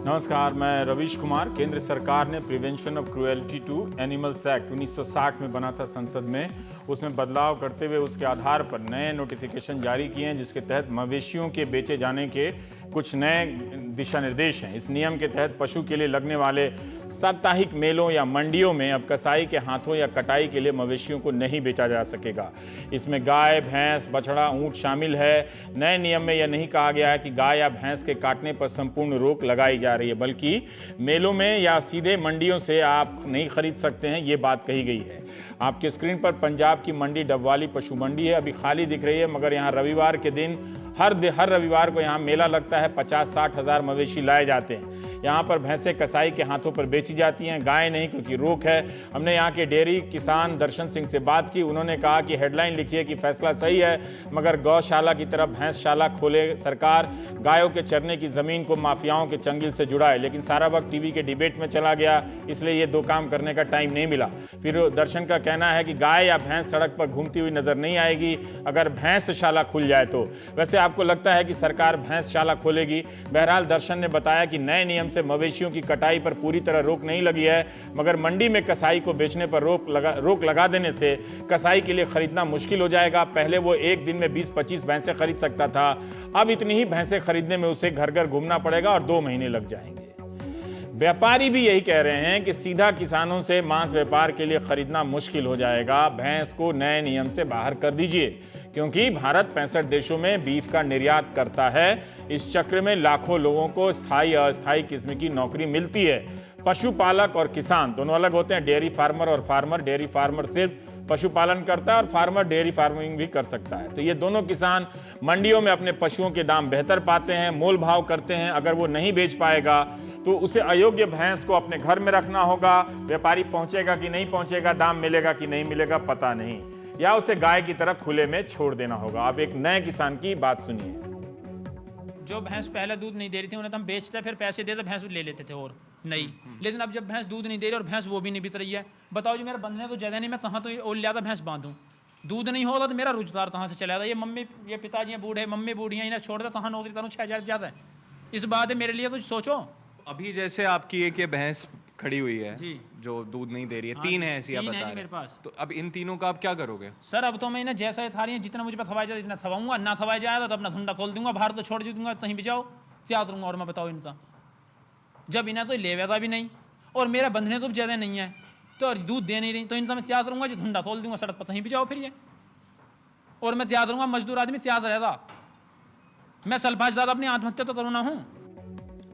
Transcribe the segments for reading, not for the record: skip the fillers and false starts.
नमस्कार, मैं रवीश कुमार। केंद्र सरकार ने prevention of cruelty to animals act 1960 में बना था संसद में, उसमें बदलाव करते हुए उसके आधार पर नए नोटिफिकेशन जारी किए हैं, जिसके तहत मवेशियों के बेचे जाने के कुछ नए दिशा निर्देश हैं। इस नियम के तहत पशु के लिए लगने वाले साप्ताहिक मेलों या मंडियों में अब कसाई के हाथों या कटाई के लिए मवेशियों को नहीं बेचा जा सकेगा। इसमें गाय, भैंस, बछड़ा, ऊंट शामिल है। नए नियम में यह नहीं कहा गया है कि गाय या भैंस के काटने पर संपूर्ण रोक लगाई जा रही है, बल्कि मेलों में या सीधे मंडियों से आप नहीं खरीद सकते हैं, ये बात कही गई है। आपके स्क्रीन पर पंजाब की मंडी डबवाली पशु मंडी है, अभी खाली दिख रही है, मगर यहाँ रविवार के दिन हर रविवार को यहाँ मेला लगता है। 50-60 हज़ार मवेशी लाए जाते हैं। यहाँ पर भैंसें कसाई के हाथों पर बेची जाती हैं, गाय नहीं, क्योंकि रोक है। हमने यहाँ के डेयरी किसान दर्शन सिंह से बात की। उन्होंने कहा कि हेडलाइन लिखी है कि फैसला सही है, मगर गौशाला की तरफ भैंसशाला खोले सरकार, गायों के चरने की जमीन को माफियाओं के चंगिल से जुड़ाए। लेकिन सारा वक्त टीवी के डिबेट में चला गया, इसलिए ये दो काम करने का टाइम नहीं मिला। फिर दर्शन का कहना है कि गाय या भैंस सड़क पर घूमती हुई नजर नहीं आएगी अगर भैंसशाला खुल जाए तो। वैसे आपको लगता है कि सरकार भैंसशाला खोलेगी? बहरहाल दर्शन ने बताया कि नए नियम से मवेशियों की कटाई पर पूरी तरह रोक नहीं लगी है, मगर मंडी में कसाई को बेचने पर रोक लगा देने से कसाई के लिए खरीदना मुश्किल हो जाएगा। पहले वो एक दिन में 20-25 भैंसें खरीद सकता था, अब इतनी ही भैंसें खरीदने में उसे घर घर घूमना पड़ेगा और 2 महीने लग जाएंगे। व्यापारी भी यही कह रहे हैं कि सीधा किसानों से मांस व्यापार के लिए खरीदना मुश्किल हो जाएगा। भैंस को नए नियम से बाहर कर दीजिए, क्योंकि भारत 65 देशों में बीफ का निर्यात करता है। इस चक्र में लाखों लोगों को स्थायी अस्थायी किस्म की नौकरी मिलती है। पशुपालक और किसान दोनों अलग होते हैं। डेयरी फार्मर और फार्मर, डेयरी फार्मर सिर्फ पशुपालन करता है और फार्मर डेयरी फार्मिंग भी कर सकता है। तो ये दोनों किसान मंडियों में अपने पशुओं के दाम बेहतर पाते हैं, मोल भाव करते हैं। अगर वो नहीं बेच पाएगा तो उसे अयोग्य भैंस को अपने घर में रखना होगा। व्यापारी पहुंचेगा कि नहीं पहुंचेगा, दाम मिलेगा कि नहीं मिलेगा, पता नहीं, या उसे गाय की तरह खुले में छोड़ देना होगा। आप एक नए किसान की बात सुनिए। जो भैंस पहले दूध नहीं दे रही थी उन्हें तो हम बेचते, फिर पैसे देते, भैंस ले लेते थे और नहीं। लेकिन अब जब भैंस दूध नहीं दे रही और भैंस वो भी नहीं बिक रही है, बताओ जी, मेरा बंधने तो जगह नहीं, मैं कहाँ तो और ज़्यादा भैंस बांधूँ? दूध नहीं होता तो मेरा रोजगार कहाँ से चला जाता? ये मम्मी, ये पिताजी बूढ़े, मम्मी बूढ़ी हैं, इन्हें छोड़ दे कहाँ नौकरी करूँ? 6,000 ज़्यादा है। इस बात है, मेरे लिए तो सोचो। अभी जैसे आपकी एक ये भैंस खड़ी हुई है जी, जो दूध नहीं दे रही है, 3 है ऐसी आप बता रहे हैं मेरे पास। तो अब इन तीनों का आप क्या करोगे? सर अब तो मैं इन्हें जैसा था रही है, जितना मुझे पे थवाया जाए इतना थवाऊंगा, ना थवाया जाएगा तो अपना धुंडा खोल दूंगा, बाहर तो छोड़ दूंगा, कहीं भी जाओ, क्या करूंगा? और मैं बताओ इनका, जब इन्हें तो लेवेगा भी नहीं और मेरा बंधने तो ज्यादा नहीं है, तो दूध दे नहीं रही, तो इनका मैं क्या करूंगा? जो धुंडा खोल दूंगा सड़क पर, कहीं भी जाओ फिर ये। और मैं त्याग करूंगा, मजदूर आदमी त्याग रहेगा। मैं सल्फाज ज्यादा अपनी आत्महत्या तो करूँ ना हूँ।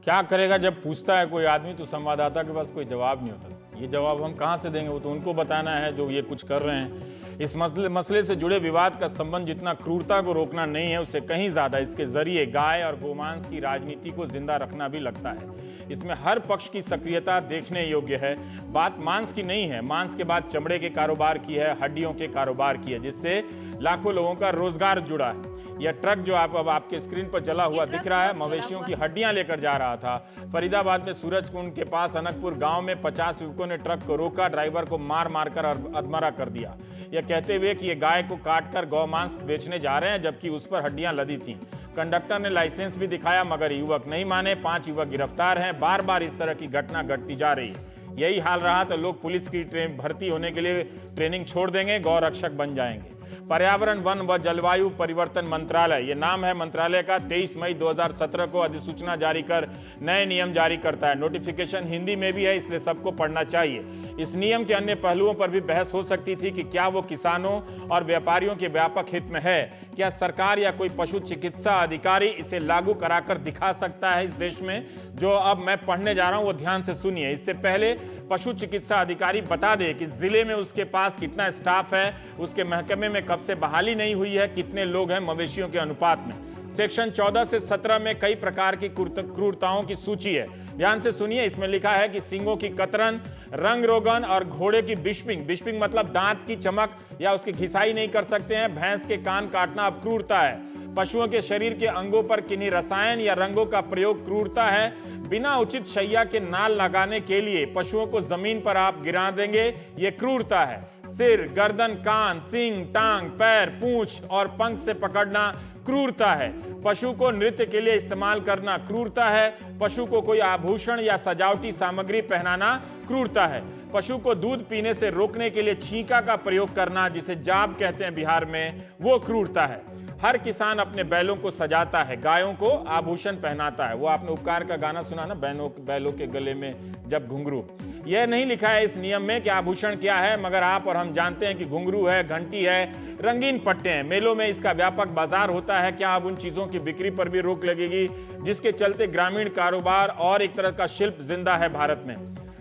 क्या करेगा? जब पूछता है कोई आदमी तो संवाददाता के पास कोई जवाब नहीं होता। ये जवाब हम कहाँ से देंगे? वो तो उनको बताना है जो ये कुछ कर रहे हैं। इस मसले से जुड़े विवाद का संबंध जितना क्रूरता को रोकना नहीं है, उससे कहीं ज्यादा इसके जरिए गाय और गोमांस की राजनीति को जिंदा रखना भी लगता है। इसमें हर पक्ष की सक्रियता देखने योग्य है। बात मांस की नहीं है, मांस के बाद चमड़े के कारोबार की है, हड्डियों के कारोबार की है, जिससे लाखों लोगों का रोजगार जुड़ा है। यह ट्रक जो अब आपके स्क्रीन पर जला हुआ दिख रहा है, मवेशियों की हड्डियां लेकर जा रहा था। फरीदाबाद में सूरजकुंड के पास अनकपुर गांव में 50 युवकों ने ट्रक को रोका, ड्राइवर को मार मारकर अधमरा कर दिया, यह कहते हुए कि ये गाय को काटकर गौमांस बेचने जा रहे हैं, जबकि उस पर हड्डियां लदी थी। कंडक्टर ने लाइसेंस भी दिखाया, मगर युवक नहीं माने। 5 युवक गिरफ्तार हैं। बार बार इस तरह की घटना घटती जा रही है। यही हाल रहा तो लोग पुलिस की भर्ती होने के लिए ट्रेनिंग छोड़ देंगे, गौ रक्षक बन जाएंगे। पर्यावरण, वन व जलवायु परिवर्तन मंत्रालय, ये नाम है मंत्रालय का, 23 मई 2017 को अधिसूचना जारी कर नए नियम जारी करता है। नोटिफिकेशन हिंदी में भी है, इसलिए सबको पढ़ना चाहिए। इस नियम के अन्य पहलुओं पर भी बहस हो सकती थी कि क्या वो किसानों और व्यापारियों के व्यापक हित में है। क्या सरकार या कोई पशु चिकित्सा अधिकारी इसे लागू कराकर दिखा सकता है इस देश में? जो अब मैं पढ़ने जा रहा हूं वो ध्यान से सुनिए। इससे पहले पशु चिकित्सा अधिकारी बता दे कि जिले में उसके पास कितना स्टाफ है, उसके महकमे में कब से बहाली नहीं हुई है, कितने लोग हैं मवेशियों के अनुपात में। सेक्शन 14 से 17 में कई प्रकार की क्रूरताओं की सूची है। ध्यान से सुनिए, इसमें लिखा है कि सींगों की कतरन, रंग रोगन और घोड़े की बिशपिंग, बिशपिंग मतलब दांत की चमक या उसकी घिसाई नहीं कर सकते हैं। भैंस के कान काटना अब क्रूरता है। पशुओं के शरीर के अंगों पर किन्हीं रसायन या रंगों का प्रयोग क्रूरता है। बिना उचित शैया के नाल लगाने के लिए पशुओं को जमीन पर आप गिरा देंगे, ये क्रूरता है। सिर, गर्दन, कान, सींग, टांग, पैर, पूंछ और पंख से पकड़ना क्रूरता है। पशु को नृत्य के लिए इस्तेमाल करना क्रूरता है। पशु को कोई आभूषण या सजावटी सामग्री पहनाना क्रूरता है। पशु को दूध पीने से रोकने के लिए छींका का प्रयोग करना, जिसे जाब कहते हैं बिहार में, वो क्रूरता है। हर किसान अपने बैलों को सजाता है, गायों को आभूषण पहनाता है। वो आपने उपकार का गाना सुना ना, बैलों के गले में जब घुंघरू। यह नहीं लिखा है इस नियम में कि आभूषण क्या है, मगर आप और हम जानते हैं कि घुंघरू है, घंटी है, रंगीन पट्टे हैं। मेलों में इसका व्यापक बाजार होता है। क्या अब उन चीजों की बिक्री पर भी रोक लगेगी जिसके चलते ग्रामीण कारोबार और एक तरह का शिल्प जिंदा है भारत में?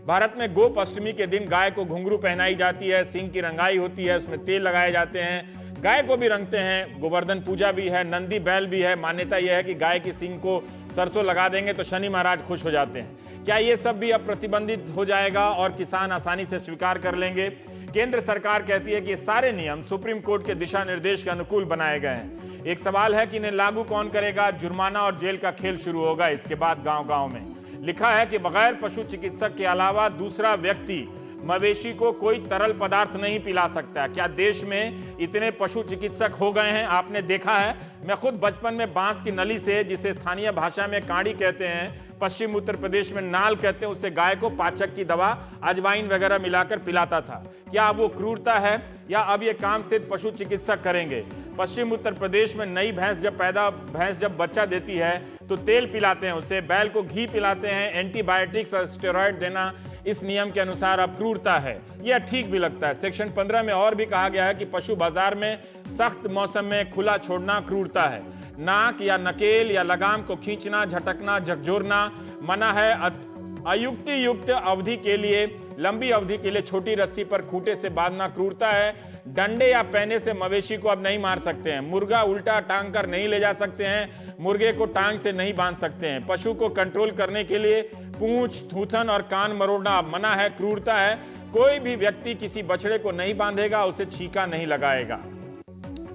भारत में गोप अष्टमी के दिन गाय को घुंघरू पहनाई जाती है, सींग की रंगाई होती है, उसमें तेल लगाए जाते हैं, गाय को भी रंगते हैं, गोवर्धन पूजा भी है, नंदी बैल भी है। मान्यता यह है कि गाय की सींग को सरसों लगा देंगे तो शनि महाराज खुश हो जाते हैं। क्या ये सब भी अब प्रतिबंधित हो जाएगा और किसान आसानी से स्वीकार कर लेंगे? केंद्र सरकार कहती है कि ये सारे नियम सुप्रीम कोर्ट के दिशा निर्देश के अनुकूल बनाए गए हैं। एक सवाल है कि इन्हें लागू कौन करेगा? जुर्माना और जेल का खेल शुरू होगा इसके बाद गांव-गांव में। लिखा है कि बगैर पशु चिकित्सक के अलावा दूसरा व्यक्ति मवेशी को कोई तरल पदार्थ नहीं पिला सकता। क्या देश में इतने पशु चिकित्सक हो गए हैं? आपने देखा है, मैं खुद बचपन में बांस की नली से, जिसे स्थानीय भाषा में कांडी कहते हैं, पश्चिम उत्तर प्रदेश में नाल कहते हैं, उससे गाय को पाचक की दवा, अजवाइन वगैरह मिलाकर पिलाता था। क्या अब वो क्रूरता है या अब ये काम सिर्फ पशु चिकित्सक करेंगे? पश्चिम उत्तर प्रदेश में नई भैंस जब बच्चा देती है तो तेल पिलाते हैं उसे, बैल को घी पिलाते हैं। एंटीबायोटिक्स और स्टेरॉइड देना इस नियम के अनुसार अब क्रूरता है। यह ठीक भी लगता है। सेक्शन 15 में और भी कहा गया है कि पशु बाजार में सख्त मौसम में खुला छोड़ना क्रूरता है। नाक या नकेल या लगाम को खींचना, झटकना, झकझोरना मना है। अयुक्ति युक्त अवधि के लिए, लंबी अवधि के लिए छोटी रस्सी पर खूंटे से बांधना क्रूरता है। डंडे या पैने से मवेशी को अब नहीं मार सकते हैं। मुर्गा उल्टा टांग कर नहीं ले जा सकते हैं। मुर्गे को टांग से नहीं बांध सकते हैं। पशु को कंट्रोल करने के लिए पूंछ, थूथन और कान मरोड़ना मना है, क्रूरता है। कोई भी व्यक्ति किसी बछड़े को नहीं बांधेगा, उसे छींका नहीं लगाएगा।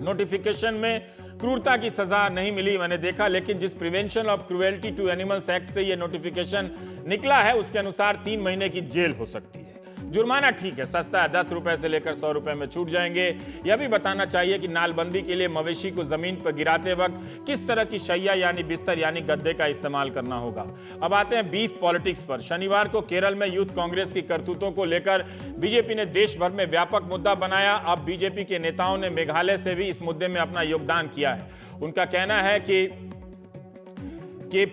नोटिफिकेशन में क्रूरता की सजा नहीं मिली मैंने देखा, लेकिन जिस prevention of cruelty to animals act से ये नोटिफिकेशन निकला है उसके अनुसार 3 महीने की जेल हो सकती है। जुर्माना ठीक है, सस्ता है, 10 रुपए से लेकर 100 रुपए में छूट जाएंगे। यह भी बताना चाहिए कि नालबंदी के लिए मवेशी को जमीन पर गिराते वक्त किस तरह की शैया यानी बिस्तर यानी गद्दे का इस्तेमाल करना होगा। अब आते हैं बीफ पॉलिटिक्स पर। शनिवार को केरल में यूथ कांग्रेस की करतूतों को लेकर बीजेपी ने देश भर में व्यापक मुद्दा बनाया। अब बीजेपी के नेताओं ने मेघालय से भी इस मुद्दे में अपना योगदान किया है। उनका कहना है कि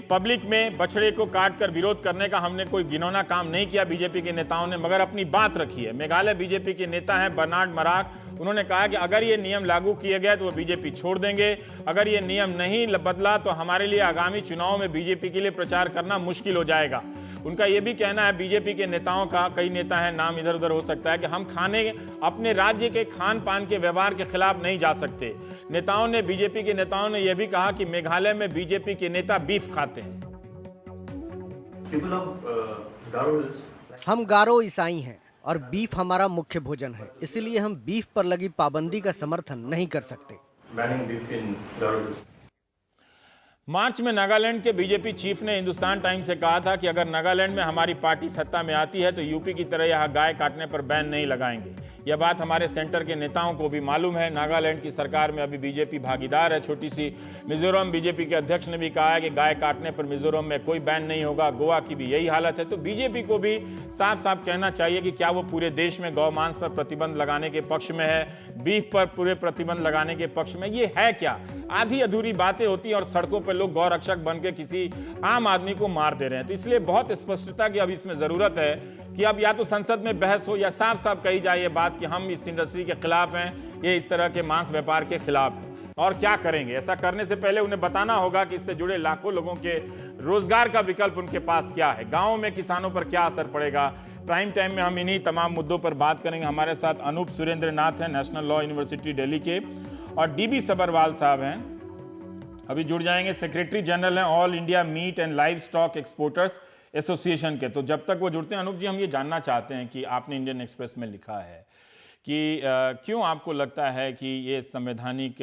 पब्लिक में बछड़े को काटकर विरोध करने का हमने कोई घिनौना काम नहीं किया बीजेपी के नेताओं ने, मगर अपनी बात रखी है। मेघालय बीजेपी के नेता हैं बर्नार्ड मराक। उन्होंने कहा कि अगर ये नियम लागू किए गए तो वो बीजेपी छोड़ देंगे। अगर ये नियम नहीं बदला तो हमारे लिए आगामी चुनाव में बीजेपी के लिए प्रचार करना मुश्किल हो जाएगा। उनका यह भी कहना है, बीजेपी के नेताओं का, कई नेता हैं, नाम इधर उधर हो सकता है, कि हम अपने राज्य के खान पान के व्यवहार के खिलाफ नहीं जा सकते। बीजेपी के नेताओं ने यह भी कहा कि मेघालय में बीजेपी के नेता बीफ खाते हैं। हम गारो ईसाई हैं और बीफ हमारा मुख्य भोजन है, इसलिए हम बीफ पर लगी पाबंदी का समर्थन नहीं कर सकते। मार्च में नागालैंड के बीजेपी चीफ ने हिंदुस्तान टाइम्स से कहा था कि अगर नागालैंड में हमारी पार्टी सत्ता में आती है तो यूपी की तरह यहां गाय काटने पर बैन नहीं लगाएंगे। यह बात हमारे सेंटर के नेताओं को भी मालूम है। नागालैंड की सरकार में अभी बीजेपी भागीदार है, छोटी सी। मिजोरम बीजेपी के अध्यक्ष ने भी कहा है कि गाय काटने पर मिजोरम में कोई बैन नहीं होगा। गोवा की भी यही हालत है। तो बीजेपी को भी साफ साफ कहना चाहिए कि क्या वो पूरे देश में गौ मांस पर प्रतिबंध लगाने के पक्ष में है, बीफ पर पूरे प्रतिबंध लगाने के पक्ष में। ये है क्या? आधी अधूरी बातें होती हैं और सड़कों पर लोग गौ रक्षक बन के किसी आम आदमी को मार दे रहे हैं। तो इसलिए बहुत स्पष्टता की अब इसमें जरूरत है कि अब या तो संसद में बहस हो या साफ साफ कही जाए ये बात कि हम इस इंडस्ट्री के खिलाफ हैं, ये इस तरह के मांस व्यापार के खिलाफ हैं। और क्या करेंगे? ऐसा करने से पहले उन्हें बताना होगा कि इससे जुड़े लाखों लोगों के रोजगार का विकल्प उनके पास क्या है, गांवों में किसानों पर क्या असर पड़ेगा। प्राइम टाइम में हम इन्हीं तमाम मुद्दों पर बात करेंगे। हमारे साथ अनूप सुरेंद्र नाथ हैं, नेशनल लॉ यूनिवर्सिटी दिल्ली के, और डीबी सबरवाल साहब हैं, अभी जुड़ जाएंगे, सेक्रेटरी जनरल हैं all India meat and livestock exporters association के। तो जब तक वो जुड़ते हैं, अनूप जी, हम ये जानना चाहते हैं कि आपने इंडियन एक्सप्रेस में लिखा है कि क्यों आपको लगता है कि ये संवैधानिक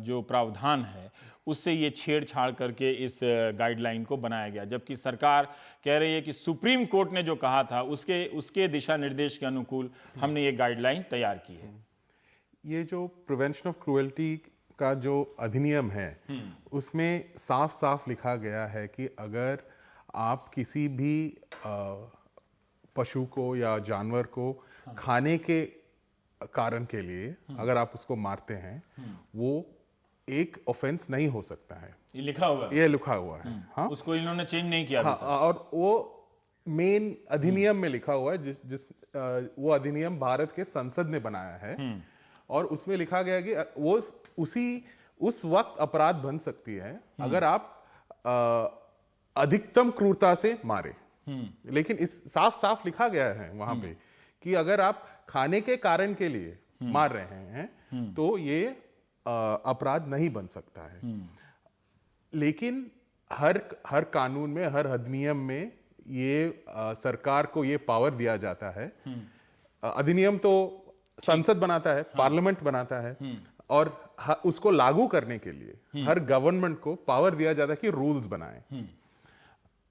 जो प्रावधान है उससे ये छेड़छाड़ करके इस गाइडलाइन को बनाया गया, जबकि सरकार कह रही है कि सुप्रीम कोर्ट ने जो कहा था उसके दिशा निर्देश के अनुकूल हमने ये गाइडलाइन तैयार की है। ये जो प्रिवेंशन ऑफ क्रूएल्टी का जो अधिनियम है उसमें साफ साफ लिखा गया है कि अगर आप किसी भी पशु को या जानवर को खाने के कारण के लिए अगर आप उसको मारते हैं वो एक ऑफेंस नहीं हो सकता है। ये लिखा हुआ है, ये लिखा हुआ है। हाँ, उसको इन्होंने चेंज नहीं किया हाँ, और वो मेन अधिनियम में लिखा हुआ है जिस वो अधिनियम भारत के संसद ने बनाया है और उसमें लिखा गया कि वो उस वक्त अपराध बन सकती है अगर आप अधिकतम क्रूरता से मारे। लेकिन इस साफ साफ लिखा गया है वहां पे कि अगर आप खाने के कारण के लिए मार रहे हैं तो ये अपराध नहीं बन सकता है। लेकिन हर कानून में, हर अधिनियम में ये सरकार को ये पावर दिया जाता है। अधिनियम तो संसद बनाता है, पार्लियामेंट बनाता है और उसको लागू करने के लिए हर गवर्नमेंट को पावर दिया जाता है कि रूल्स बनाए।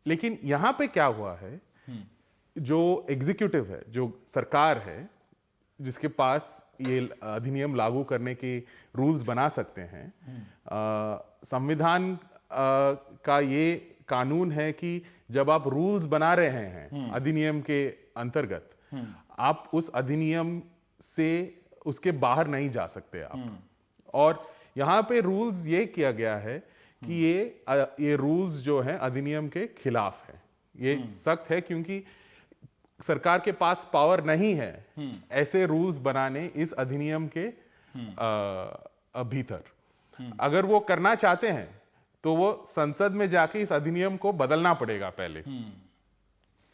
लेकिन यहां पे क्या हुआ है, जो एग्जीक्यूटिव है, जो सरकार है, जिसके पास ये अधिनियम लागू करने के रूल्स बना सकते हैं, संविधान का ये कानून है कि जब आप रूल्स बना रहे हैं अधिनियम के अंतर्गत, आप उस अधिनियम से उसके बाहर नहीं जा सकते आप। और यहां पे रूल्स ये किया गया है कि ये रूल्स जो हैं अधिनियम के खिलाफ है। ये सख्त है क्योंकि सरकार के पास पावर नहीं है ऐसे रूल्स बनाने इस अधिनियम के भीतर। अगर वो करना चाहते हैं तो वो संसद में जाके इस अधिनियम को बदलना पड़ेगा पहले।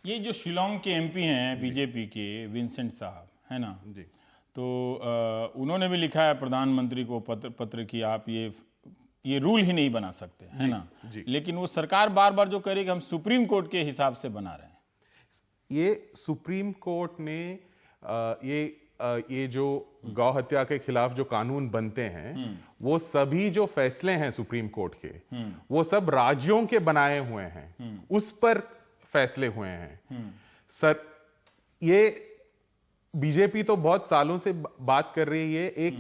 ये जो शिलोंग के एमपी हैं बीजेपी के, विंसेंट साहब, है ना जी, तो उन्होंने भी लिखा है प्रधानमंत्री को पत्र कि आप ये रूल ही नहीं बना सकते, है ना जी। लेकिन वो सरकार बार बार जो कह रही है कि हम सुप्रीम कोर्ट के हिसाब से बना रहे हैं। ये सुप्रीम कोर्ट ने ये जो गौ हत्या के खिलाफ जो कानून बनते हैं वो सभी जो फैसले हैं सुप्रीम कोर्ट के वो सब राज्यों के बनाए हुए हैं, उस पर फैसले हुए हैं। सर, ये बीजेपी तो बहुत सालों से बात कर रही है एक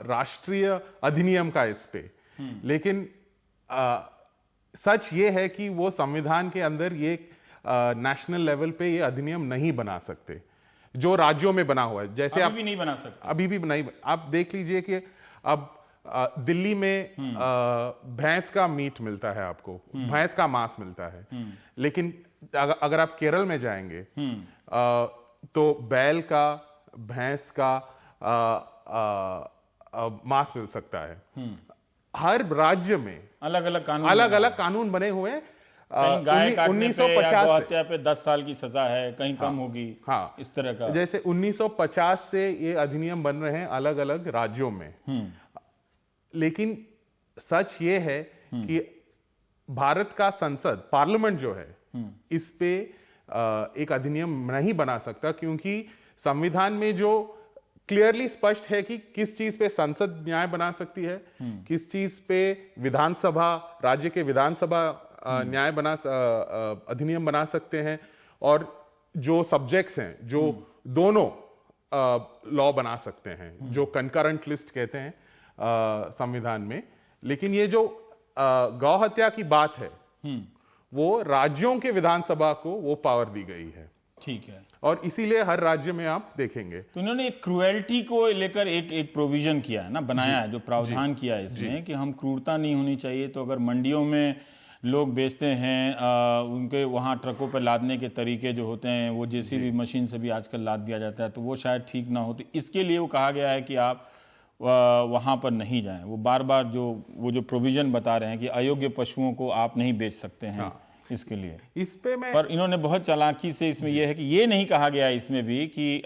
राष्ट्रीय अधिनियम का इस पे, लेकिन सच ये है कि वो संविधान के अंदर ये नेशनल लेवल पे ये अधिनियम नहीं बना सकते जो राज्यों में बना हुआ है। जैसे अभी भी नहीं बना सकते, अभी भी नहीं। आप देख लीजिए कि अब दिल्ली में भैंस का मीट मिलता है, आपको भैंस का मांस मिलता है, लेकिन अगर आप केरल में जाएंगे तो बैल का, भैंस का मांस मिल सकता है। हर राज्य में अलग अलग कानून बने हुए हैं। कहीं गाय काटने पे या गौ हत्या पे 10 साल की सजा है, कहीं कम होगी, हाँ, इस तरह का। जैसे 1950 से ये अधिनियम बन रहे हैं अलग अलग राज्यों में। लेकिन सच ये है कि भारत का संसद, पार्लियामेंट जो है, इस पे एक अधिनियम नहीं बना सकता क्योंकि संविधान में जो क्लियरली स्पष्ट है कि किस चीज पे संसद न्याय बना सकती है, किस चीज पे विधानसभा, राज्य के विधानसभा न्याय अधिनियम बना सकते हैं, और जो सब्जेक्ट्स हैं जो दोनों लॉ बना सकते हैं, जो कंकरेंट लिस्ट कहते हैं संविधान में। लेकिन ये जो गौ हत्या की बात है वो राज्यों के विधानसभा को वो पावर दी गई है। ठीक है, और इसीलिए हर राज्य में आप देखेंगे तो इन्होंने एक क्रूएल्टी को लेकर एक प्रोविजन किया है ना, बनाया है, जो प्रावधान किया है इसमें कि हम क्रूरता नहीं होनी चाहिए। तो अगर मंडियों में लोग बेचते हैं, उनके वहाँ ट्रकों पर लादने के तरीके जो होते हैं वो जेसीबी मशीन से भी आजकल लाद दिया जाता है, तो वो शायद ठीक ना हो। तो इसके लिए वो कहा गया है कि आप वहाँ पर नहीं जाएं। वो बार बार जो प्रोविजन बता रहे हैं कि अयोग्य पशुओं को आप नहीं बेच सकते हैं। हाँ, इसके लिए इस पे मैं पर इन्होंने बहुत चालाकी से इसमें यह है कि ये नहीं कहा गया इसमें भी कि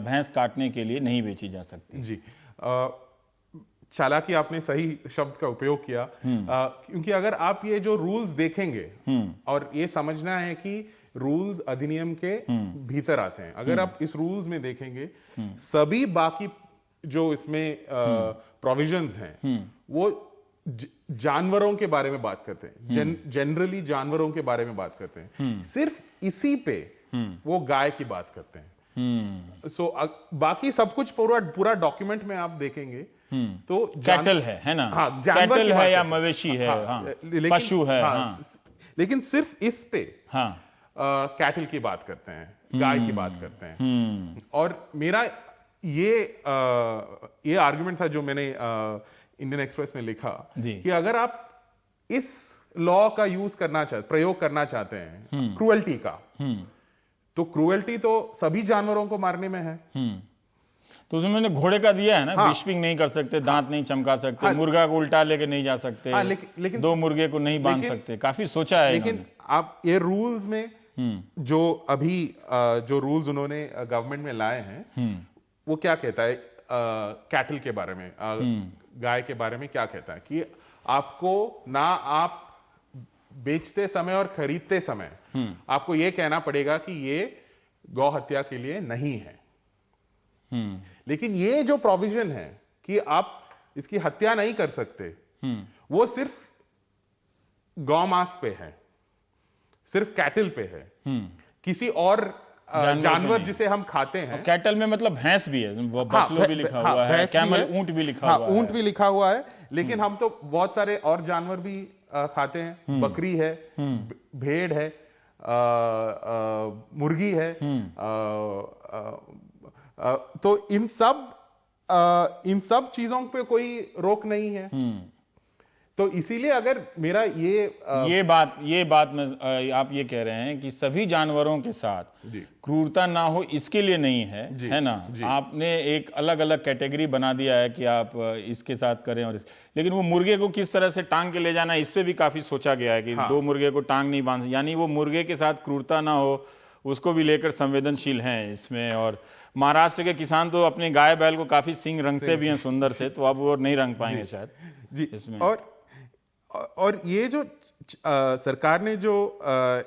भैंस काटने के लिए नहीं बेची जा सकती। जी, चालाकी आपने सही शब्द का उपयोग किया, क्योंकि अगर आप ये जो रूल्स देखेंगे और ये समझना है कि रूल्स अधिनियम के भीतर आते हैं। अगर आप इस रूल्स में देखेंगे सभी बाकी जो इसमें प्रोविजंस हैं वो जानवरों के बारे में बात करते हैं, जनरली जानवरों के बारे में बात करते हैं। सिर्फ इसी पे वो गाय की बात करते हैं। सो बाकी सब कुछ पूरा डॉक्यूमेंट में आप देखेंगे तो कैटल है ना? हाँ, जानवर कैटल की बात है या करते हैं। मवेशी है, हाँ, लेकिन- पशु है, हाँ, हाँ, लेकिन सिर्फ इस पे हाँ, कैटल की बात करते हैं, गाय की बात करते हैं। और मेरा ये आर्गुमेंट था जो मैंने इंडियन एक्सप्रेस में लिखा जी। कि अगर आप इस लॉ का प्रयोग करना चाहते हैं क्रूएल्टी का, तो क्रूएल्टी तो सभी जानवरों को मारने में है। तो उसमें मैंने घोड़े का दिया है ना, हाँ। विशपिंग नहीं कर सकते, दांत नहीं चमका सकते, हाँ। मुर्गा को उल्टा लेके नहीं जा सकते, हाँ, लेकिन- दो मुर्गे को नहीं बांध लेकिन- सकते, काफी सोचा है लेकिन इन्होंने। आप ये रूल्स में जो अभी जो रूल्स उन्होंने गवर्नमेंट में लाए हैं, वो क्या कहता है कैटल के बारे में, गाय के बारे में क्या कहता है कि आपको ना आप बेचते समय और खरीदते समय आपको ये कहना पड़ेगा कि ये गौ हत्या के लिए नहीं है। लेकिन ये जो प्रोविजन है कि आप इसकी हत्या नहीं कर सकते, वो सिर्फ गौमांस पे है, सिर्फ कैटल पे है। किसी और जानवर जिसे हम खाते हैं, कैटल में मतलब भैंस भी है, बफलो भी लिखा हुआ है, भैंस भी कैमल, है। ऊंट भी लिखा हुआ है। ऊंट भी लिखा हुआ है, लेकिन हम तो बहुत सारे और जानवर भी खाते हैं। बकरी है, भेड़ है, मुर्गी है। तो इन सब चीजों पे कोई रोक नहीं है। तो इसीलिए अगर मेरा ये बात में आप ये कह रहे हैं कि सभी जानवरों के साथ क्रूरता ना हो, इसके लिए नहीं है ना? आपने एक अलग अलग कैटेगरी बना दिया है कि आप इसके साथ करें और लेकिन वो मुर्गे को किस तरह से टांग के ले जाना, इस पे भी काफी सोचा गया है कि दो मुर्गे को टांग नहीं बांध, यानी वो मुर्गे के साथ क्रूरता ना हो, उसको भी लेकर संवेदनशील हैं इसमें। और महाराष्ट्र के किसान तो अपने गाय बैल को काफी सींग रंगते भी हैं सुंदर से, तो अब वो नहीं रंग पाएंगे शायद जी इसमें। और ये जो सरकार ने जो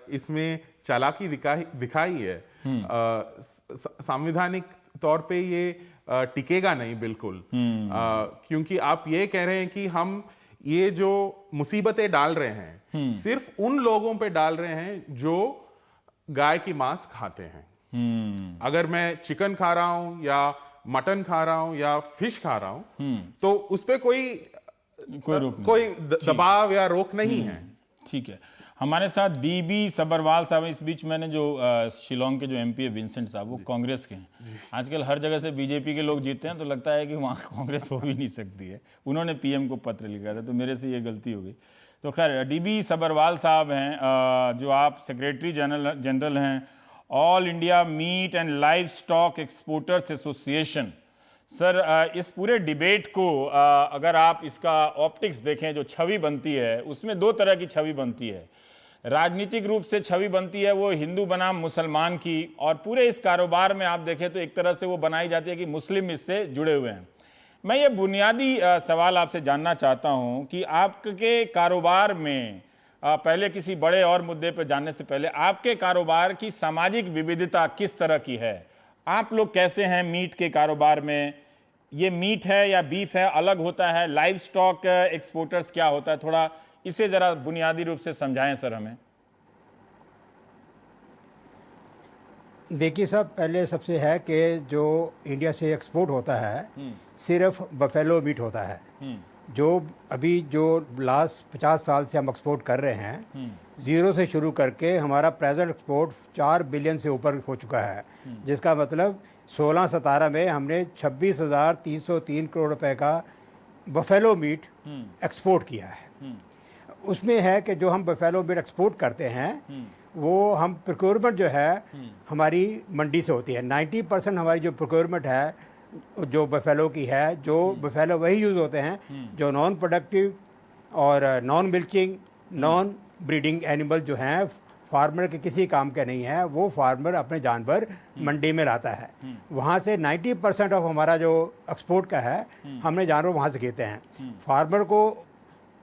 इसमें चालाकी दिखाई है, संवैधानिक तौर पे ये टिकेगा नहीं बिल्कुल, क्योंकि आप ये कह रहे हैं कि हम ये जो मुसीबतें डाल रहे हैं सिर्फ उन लोगों पे डाल रहे हैं जो गाय की मांस खाते हैं। अगर मैं चिकन खा रहा हूं या मटन खा रहा हूं या फिश खा रहा हूं, तो उस पे कोई दबाव या रोक नहीं है। ठीक है, हमारे साथ डीबी सबरवाल साहब। इस बीच मैंने जो शिलोंग के जो एमपी है विंसेंट साहब, वो कांग्रेस के हैं। आजकल हर जगह से बीजेपी के लोग जीते हैं, तो लगता है कि वहाँ कांग्रेस हो भी नहीं सकती है। उन्होंने पीएम को पत्र लिखा था, तो मेरे से ये गलती हो गई। तो खैर, डीबी सबरवाल साहब हैं, जो आप सेक्रेटरी जनरल हैं all India meat and livestock exporters association. Sir, इस पूरे डिबेट को अगर आप इसका ऑप्टिक्स देखें, जो छवि बनती है, उसमें दो तरह की छवि बनती है। राजनीतिक रूप से छवि बनती है वो हिंदू बनाम मुसलमान की, और पूरे इस कारोबार में आप देखें तो एक तरह से वो बनाई जाती है कि मुस्लिम इससे जुड़े हुए हैं। मैं ये बुनियादी सवाल आपसे जानना चाहता हूं कि आपके कारोबार में, पहले किसी बड़े और मुद्दे पर जानने से पहले, आपके कारोबार की सामाजिक विविधता किस तरह की है? आप लोग कैसे हैं मीट के कारोबार में? ये मीट है या बीफ है, अलग होता है? लाइव स्टॉक एक्सपोर्टर्स क्या होता है? थोड़ा इसे जरा बुनियादी रूप से समझाएं सर हमें। देखिए साहब, पहले सबसे है कि जो इंडिया से एक्सपोर्ट होता है सिर्फ बफेलो मीट होता है। जो अभी जो लास्ट 50 साल से हम एक्सपोर्ट कर रहे हैं, ज़ीरो से शुरू करके हमारा प्रेजेंट एक्सपोर्ट 4 बिलियन से ऊपर हो चुका है, जिसका मतलब 16-17 में हमने 26,303 करोड़ रुपए का बफेलो मीट एक्सपोर्ट किया है। उसमें है कि जो हम बफेलो मीट एक्सपोर्ट करते हैं वो हम प्रोक्योरमेंट जो है हमारी मंडी से होती है। 90% हमारी जो प्रोक्योरमेंट है जो बफेलो की है, जो बफेलो वही यूज़ होते हैं जो नॉन प्रोडक्टिव और non milching, non breeding animal जो हैं, फार्मर के किसी काम के नहीं है, वो फार्मर अपने जानवर मंडी में लाता है। वहाँ से 90% ऑफ हमारा जो एक्सपोर्ट का है हमने जानवर वहाँ से खरीदते हैं। फार्मर को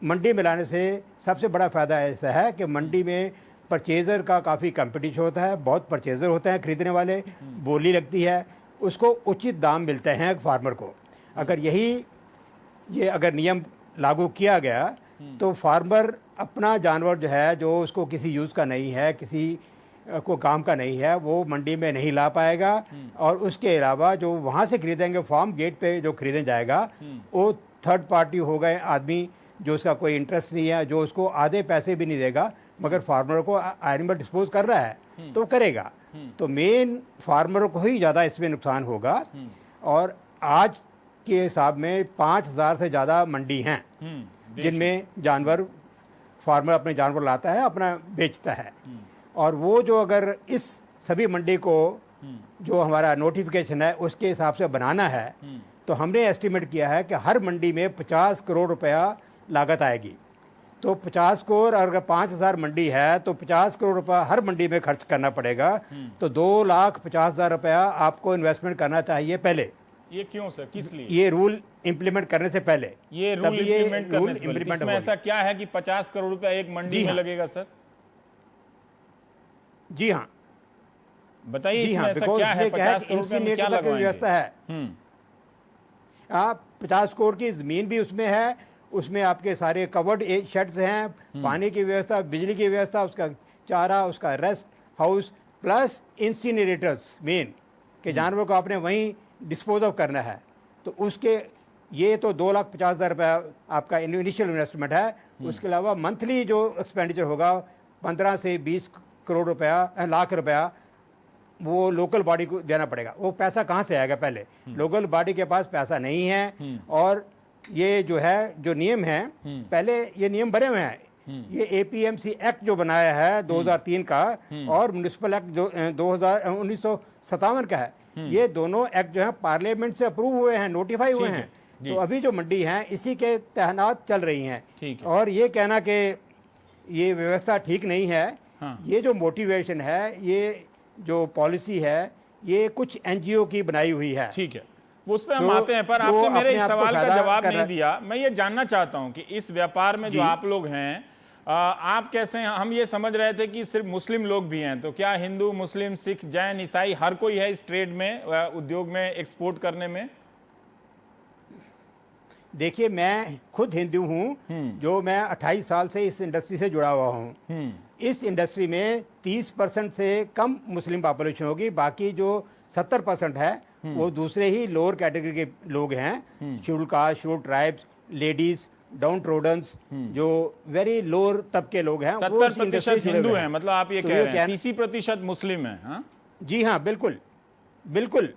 मंडी में लाने से सबसे बड़ा फ़ायदा ऐसा है कि मंडी में परचेज़र का काफ़ी कंपटीशन होता है, बहुत परचेज़र होते हैं खरीदने वाले, बोली लगती है, उसको उचित दाम मिलते हैं फार्मर को। अगर ये अगर नियम लागू किया गया तो फार्मर अपना जानवर जो है, जो उसको किसी यूज़ का नहीं है, किसी को काम का नहीं है, वो मंडी में नहीं ला पाएगा। और उसके अलावा जो वहाँ से खरीदेंगे, फार्म गेट पे जो खरीदने जाएगा, वो थर्ड पार्टी हो गए आदमी जो उसका कोई इंटरेस्ट नहीं है, जो उसको आधे पैसे भी नहीं देगा, मगर फार्मर को एनिमल डिस्पोज कर रहा है तो करेगा। तो मेन फार्मरों को ही ज़्यादा इसमें नुकसान होगा। और आज के हिसाब में 5,000 से ज़्यादा मंडी हैं जिनमें जानवर, फार्मर अपने जानवर लाता है, अपना बेचता है। और वो जो अगर इस सभी मंडी को जो हमारा नोटिफिकेशन है उसके हिसाब से बनाना है, तो हमने एस्टिमेट किया है कि हर मंडी में 50 करोड़ रुपया लागत आएगी। तो 50 करोड़, अगर 5,000 मंडी है तो 50 करोड़ रुपया हर मंडी में खर्च करना पड़ेगा। तो 2,50,000 रुपया आपको इन्वेस्टमेंट करना चाहिए पहले। ये क्यों सर, किस लिए? ये रूल इंप्लीमेंट करने से पहले, ये रूल इंप्लीमेंट करने से पहले इसमें ऐसा क्या है कि 50 करोड़ रुपया एक मंडी में लगेगा सर? जी हाँ, बताइए इसमें ऐसा क्या है? 50 करोड़ रुपया में क्या लगवाएंगे? व्यवस्था है। 50 करोड़ की जमीन भी उसमें है, उसमें आपके सारे कवर्ड शेड्स हैं, पानी की व्यवस्था, बिजली की व्यवस्था, उसका चारा, उसका rest house, plus incinerators main के जानवरों को आपने वहीं डिस्पोज ऑफ करना है। तो उसके ये तो 2,50,000 रुपया आपका इनिशियल इन्वेस्टमेंट है। उसके अलावा मंथली जो एक्सपेंडिचर होगा 15 से 20 करोड़ रुपया, लाख रुपया वो लोकल बॉडी को देना पड़ेगा। वो पैसा कहाँ से आएगा? पहले लोकल बॉडी के पास पैसा नहीं है। और ये जो है, जो नियम है, पहले ये नियम बने हुए हैं। ये APMC एक्ट जो बनाया है 2003 का और म्युनिसिपल एक्ट जो 1957 का है, ये दोनों एक्ट जो है पार्लियामेंट से अप्रूव हुए हैं, नोटिफाई हुए हैं। तो अभी जो मंडी हैं इसी के तहत चल रही हैं। और ये कहना कि ये व्यवस्था ठीक नहीं है, ये जो मोटिवेशन है, ये जो पॉलिसी है, ये कुछ NGO की बनाई हुई है। ठीक है, वो उस पर हम आते हैं, पर आपने मेरे इस सवाल का जवाब नहीं दिया। मैं ये जानना चाहता हूं कि इस व्यापार में जो आप लोग हैं, आप कैसे हैं? हम ये समझ रहे थे कि सिर्फ मुस्लिम लोग भी हैं, तो क्या हिंदू, मुस्लिम, सिख, जैन, ईसाई हर कोई है इस ट्रेड में, उद्योग में, एक्सपोर्ट करने में? देखिए, मैं खुद हिंदू हूं, जो मैं 28 साल से इस इंडस्ट्री से जुड़ा हुआ हूं। इस इंडस्ट्री में 30% से कम मुस्लिम पॉपुलेशन होगी, बाकी जो 70% है वो दूसरे ही लोअर कैटेगरी के लोग हैं, schedule caste, schedule tribes, ladies, downtroddens, जो वेरी लोअर तबके लोग हैं। 70% हिंदू हैं, मतलब आप ये कह रहे हैं 30% मुस्लिम हैं? हाँ जी हाँ, बिल्कुल बिल्कुल,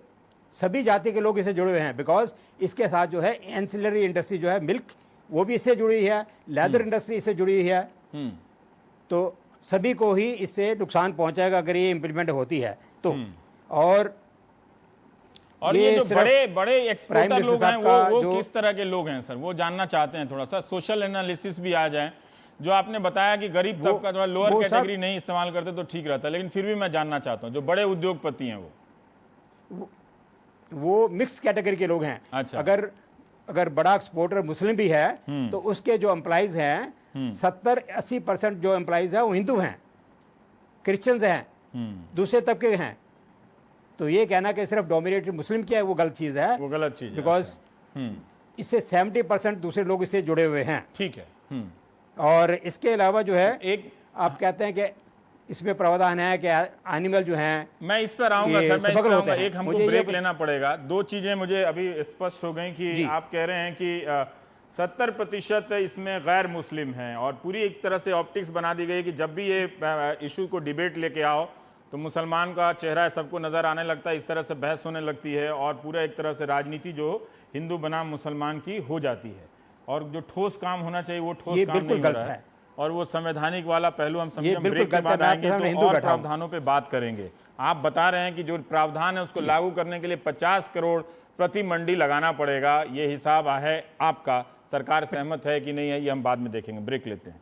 सभी जाति के लोग इससे जुड़े हुए हैं। बिकॉज इसके साथ जो है एंसिलरी इंडस्ट्री जो है, मिल्क, वो भी इससे जुड़ी है, लेदर इंडस्ट्री इससे जुड़ी है। तो सभी को ही इससे नुकसान पहुंचेगा अगर ये इम्प्लीमेंट होती है तो। और ये जो बड़े बड़े एक्सपोर्टर लोग हैं वो किस तरह के लोग हैं सर? वो जानना चाहते हैं। थोड़ा सा सोशल एनालिसिस भी आ जाए। जो आपने बताया कि गरीब तबका, थोड़ा लोअर कैटेगरी नहीं इस्तेमाल करते तो ठीक रहता, लेकिन फिर भी मैं जानना चाहता हूं जो बड़े उद्योगपति हैं वो मिक्स कैटेगरी के लोग हैं। अच्छा। अगर बड़ा एक्सपोर्टर मुस्लिम भी है तो उसके जो एम्प्लॉइज हैं 70-80% जो एम्प्लॉइज है वो हिंदू हैं, क्रिश्चियंस हैं, दूसरे तबके हैं। तो ये कहना कि सिर्फ डोमिनेटेड मुस्लिम क्या है, वो गलत चीज है। वो गलत चीज है, बिकॉज इससे 70% दूसरे लोग इससे जुड़े हुए हैं। ठीक है। और इसके अलावा जो है, एक आप कहते हैं कि इसमें प्रावधान है कि एनिमल जो हैं, मैं इस पर आऊंगा सर, मैं इस पर आऊंगा। एक हमको ब्रेक लेना पड़ेगा। दो चीजें मुझे अभी स्पष्ट हो गई कि आप कह रहे हैं कि 70% इसमें गैर मुस्लिम हैं और पूरी एक तरह से ऑप्टिक्स बना दी गई कि जब भी ये इशू को डिबेट लेके आओ तो मुसलमान का चेहरा सबको नजर आने लगता है, इस तरह से बहस होने लगती है और पूरा एक तरह से राजनीति जो हिंदू बनाम मुसलमान की हो जाती है और जो ठोस काम होना चाहिए वो ठोस काम नहीं हो रहा है। और वो संवैधानिक वाला पहलू हम समझे, ब्रेक के बाद आएंगे तो और प्रावधानों पे बात करेंगे। आप बता रहे हैं कि जो प्रावधान है उसको लागू करने के लिए 50 करोड़ प्रति मंडी लगाना पड़ेगा, ये हिसाब है आपका। सरकार सहमत है कि नहीं है, ये हम बाद में देखेंगे। ब्रेक लेते हैं।